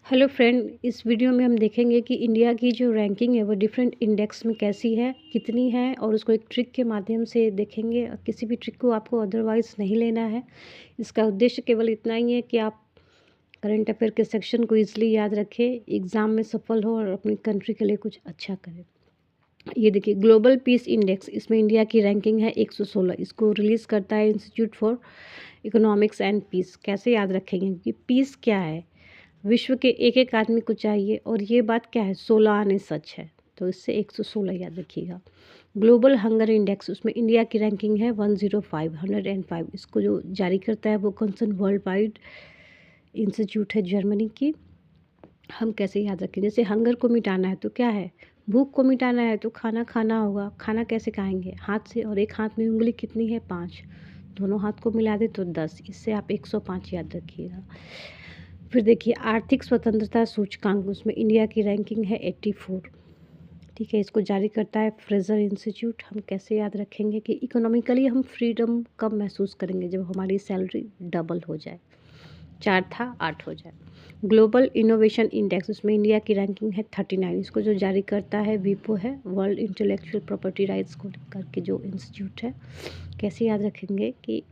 Hello friend, इस video में हम देखेंगे कि इंडिया की जो रैंकिंग है वो डिफरेंट इंडेक्स में कैसी है, कितनी है, और उसको एक ट्रिक के माध्यम से देखेंगे। और किसी भी ट्रिक को आपको अदरवाइज़ नहीं लेना है। इसका उद्देश्य केवल इतना ही है कि आप करंट अफेयर के सेक्शन को ईजिली याद रखें, एग्ज़ाम में सफल हो और अपनी कंट्री के लिए कुछ अच्छा करें। ये देखिए, ग्लोबल पीस इंडेक्स, इसमें इंडिया की रैंकिंग है 116। इसको रिलीज़ करता है institute for economics and peace. कैसे याद रखेंगे कि पीस क्या है? विश्व के एक एक आदमी को चाहिए, और ये बात क्या है, 16 आने सच है, तो इससे 116 याद रखिएगा। ग्लोबल हंगर इंडेक्स, उसमें इंडिया की रैंकिंग है 105। इसको जो जारी करता है वो कंसर्न वर्ल्ड वाइड इंस्टीट्यूट है जर्मनी की। हम कैसे याद रखें? जैसे हंगर को मिटाना है तो क्या है, भूख को मिटाना है तो खाना खाना होगा। खाना कैसे खाएंगे? हाथ से, और एक हाथ में उंगली कितनी है, 5। दोनों हाथ को मिला दे तो 10। इससे आप 105 याद रखिएगा। फिर देखिए, आर्थिक स्वतंत्रता सूचकांक, उसमें इंडिया की रैंकिंग है 84। ठीक है, इसको जारी करता है फ्रेजर इंस्टीट्यूट। हम कैसे याद रखेंगे कि इकोनॉमिकली हम फ्रीडम कब महसूस करेंगे? जब हमारी सैलरी डबल हो जाए, 4 था 8 हो जाए। ग्लोबल इनोवेशन इंडेक्स, उसमें इंडिया की रैंकिंग है 39। इसको जो जारी करता है वीपो है, वर्ल्ड इंटेलेक्चुअल प्रॉपर्टी राइट्स को करके जो इंस्टीट्यूट है। कैसे याद रखेंगे कि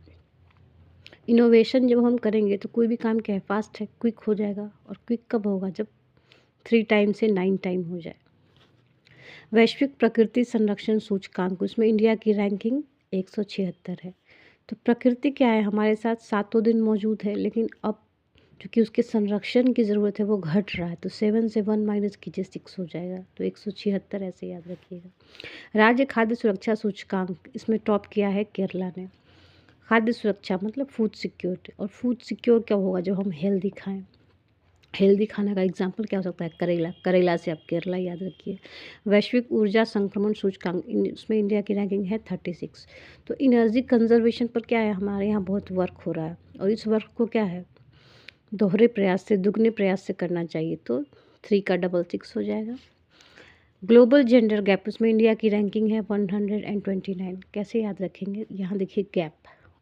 इनोवेशन जब हम करेंगे तो कोई भी काम क्या है, फास्ट है, क्विक हो जाएगा। और क्विक कब होगा? जब 3 टाइम से 9 टाइम हो जाए। वैश्विक प्रकृति संरक्षण सूचकांक, उसमें इंडिया की रैंकिंग 176 है। तो प्रकृति क्या है, हमारे साथ सातों दिन मौजूद है, लेकिन अब चूँकि उसके संरक्षण की ज़रूरत है वो घट रहा है, तो 7 से 1 माइनस कीजिए, 6 हो जाएगा। तो 176 ऐसे याद रखिएगा। राज्य खाद्य सुरक्षा सूचकांक, इसमें टॉप किया है केरला ने। खाद्य सुरक्षा मतलब फूड सिक्योरिटी, और फूड सिक्योर क्या होगा? जब हम हेल्दी खाएं। हेल्दी खाना का एग्जाम्पल क्या हो सकता है? करेला। करेला से आप केरला याद रखिए। वैश्विक ऊर्जा संक्रमण सूचकांक, उसमें इंडिया की रैंकिंग है 36। तो इनर्जी कंजर्वेशन पर क्या है, हमारे यहाँ बहुत वर्क हो रहा है, और इस वर्क को क्या है, दोहरे प्रयास से, दुगने प्रयास से करना चाहिए। तो 3 का डबल 6 हो जाएगा। ग्लोबल जेंडर गैप, उसमें इंडिया की रैंकिंग है 129। कैसे याद रखेंगे? यहाँ देखिए गैप,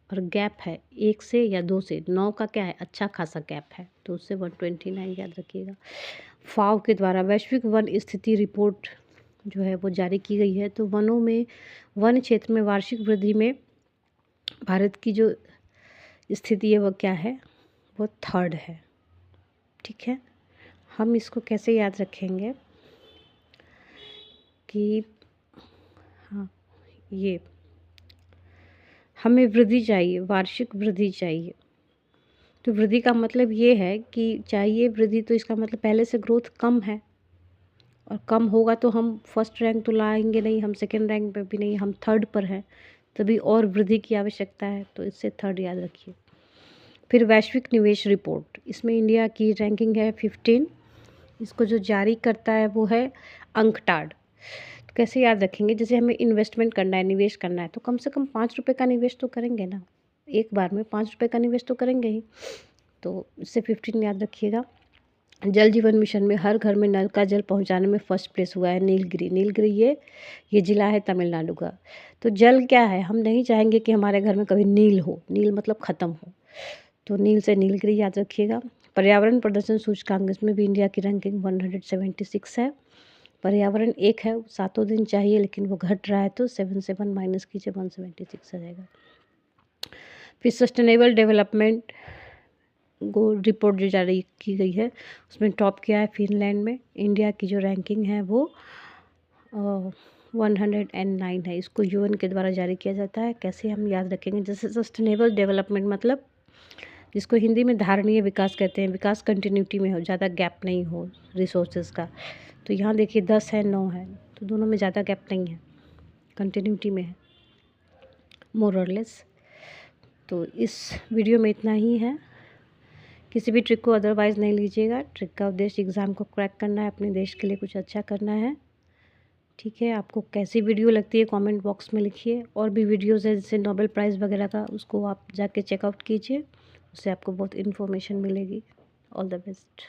और गैप है 1 से या 2 से, 9 का क्या है, अच्छा खासा गैप है, तो उससे 129 याद रखिएगा। फाओ के द्वारा वैश्विक वन स्थिति रिपोर्ट जो है वो जारी की गई है। तो वनों में, वन क्षेत्र में वार्षिक वृद्धि में भारत की जो स्थिति है वो क्या है, वो 3rd है। ठीक है, हम इसको कैसे याद रखेंगे कि हाँ, ये हमें वृद्धि चाहिए, वार्षिक वृद्धि चाहिए। तो वृद्धि का मतलब ये है कि चाहिए वृद्धि, तो इसका मतलब पहले से ग्रोथ कम है, और कम होगा तो हम फर्स्ट रैंक तो लाएंगे नहीं, हम सेकंड रैंक पे भी नहीं, हम 3rd पर हैं, तभी और वृद्धि की आवश्यकता है, तो इससे 3rd याद रखिए। फिर वैश्विक निवेश रिपोर्ट, इसमें इंडिया की रैंकिंग है 15। इसको जो जारी करता है वो है अंकटाड। तो कैसे याद रखेंगे? जैसे हमें इन्वेस्टमेंट करना है, निवेश करना है, तो कम से कम 5 रुपये का निवेश तो करेंगे ना, एक बार में 5 रुपये का निवेश तो करेंगे ही। तो इससे 15 याद रखिएगा। जल जीवन मिशन में हर घर में नल का जल पहुंचाने में फर्स्ट प्लेस हुआ है नीलगिरी। नीलगिरी ये जिला है तमिलनाडु का। तो जल क्या है, हम नहीं चाहेंगे कि हमारे घर में कभी नील हो, नील मतलब ख़त्म हो, तो नील से नीलगिरी याद रखिएगा। पर्यावरण प्रदर्शन सूचकांक, इसमें भी इंडिया की रैंकिंग 176 है। पर्यावरण एक है, सातों दिन चाहिए, लेकिन वो घट रहा है, तो 7 से 1 माइनस कीजिए, 176 आ जाएगा। फिर सस्टेनेबल डेवलपमेंट रिपोर्ट जो जारी की गई है, उसमें टॉप किया है फिनलैंड में। इंडिया की जो रैंकिंग है वो 109 है। इसको यूएन के द्वारा जारी किया जाता है। कैसे हम याद रखेंगे? जैसे सस्टेनेबल डेवलपमेंट मतलब जिसको हिंदी में धारणीय विकास कहते हैं, विकास कंटिन्यूटी में हो, ज़्यादा गैप नहीं हो रिसोर्सेज का। तो यहाँ देखिए 10 है 9 है, तो दोनों में ज़्यादा गैप नहीं है, कंटिन्यूटी में है, मोर और लेस। तो इस वीडियो में इतना ही है। किसी भी ट्रिक को अदरवाइज़ नहीं लीजिएगा। ट्रिक का उद्देश्य एग्ज़ाम को क्रैक करना है, अपने देश के लिए कुछ अच्छा करना है। ठीक है, आपको कैसी वीडियो लगती है कमेंट बॉक्स में लिखिए। और भी वीडियोज़ है जैसे नोबेल प्राइज़ वगैरह का, उसको आप जाके चेकआउट कीजिए, उससे आपको बहुत इन्फॉर्मेशन मिलेगी। All the best.